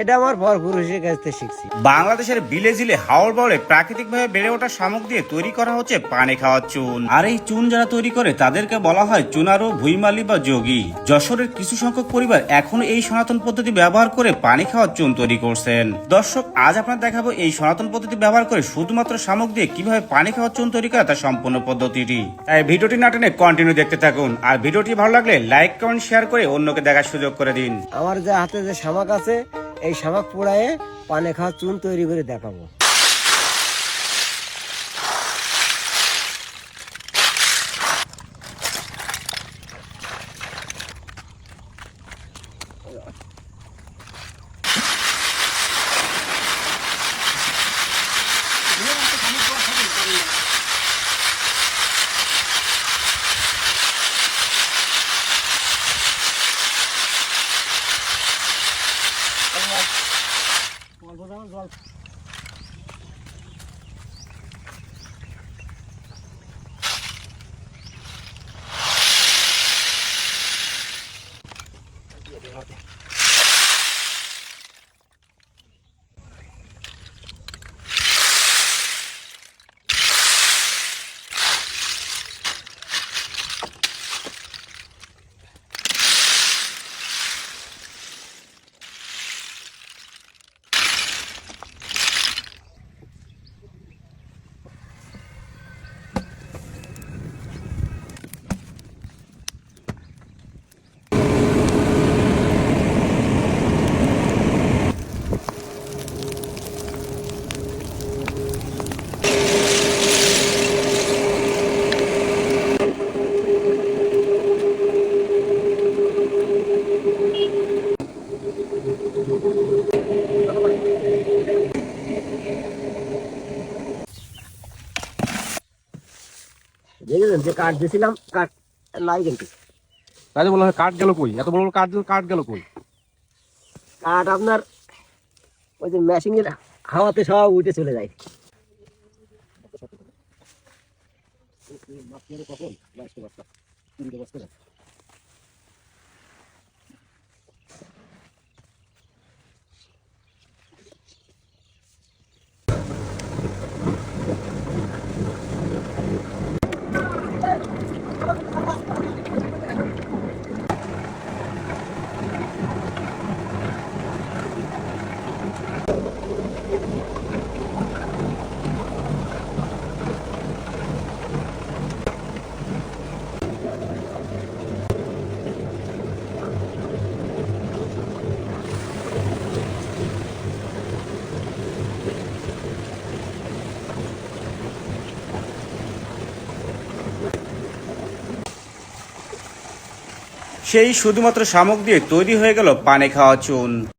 এটা আমার পরপুরুষের কাছ থেকে শিখছি। বাংলাদেশের বিলে জিলে হাওড় বাউড়ে প্রাকৃতিক ভাবে বেড়ে ওঠা শামুক দিয়ে তৈরি করা হচ্ছে পানি খাওয়ার চুন। আর এই চুন যারা তৈরি করে তাদেরকে বলা হয় চুনারো, ভুইমালি বা যোগী। যশোরের কিছু সংখ্যক পরিবার এখন এই সনাতন পদ্ধতি ব্যবহার করে পানি খাওয়ার চুন তৈরি করছেন। দর্শক, আজ আপনার দেখাবো এই সনাতন পদ্ধতি ব্যবহার করে শুধুমাত্র শামুক দিয়ে কিভাবে পানি খাওয়ার চুন তৈরি করা তার সম্পূর্ণ পদ্ধতিটি। তাই ভিডিওটি না টেনে কন্টিনিউ দেখতে থাকুন। আর ভিডিওটি ভালো লাগলে লাইক, কমেন্ট, শেয়ার করে অন্যকে দেখার সুযোগ করে দিন। আমার যে হাতে যে শামাক আছে, এই শামাক পোড়ায়ে পানি খাওয়ার চুন তৈরি করে দেখাবো। দেখলেন যে কাঠ দিয়েছিলাম, কাঠ নাই কিন্তু। তাই বলা হয় কাঠ গেল কই? এত বড় বড় কাঠ দিল, কাঠ গেল কই? কাঠ আপনার ওই যে মেশিনের হাওয়াতে সব উঠে চলে যায়। সেই শুধুমাত্র শামুক দিয়ে তৈরি হয়ে গেল পানি খাওয়া চুন।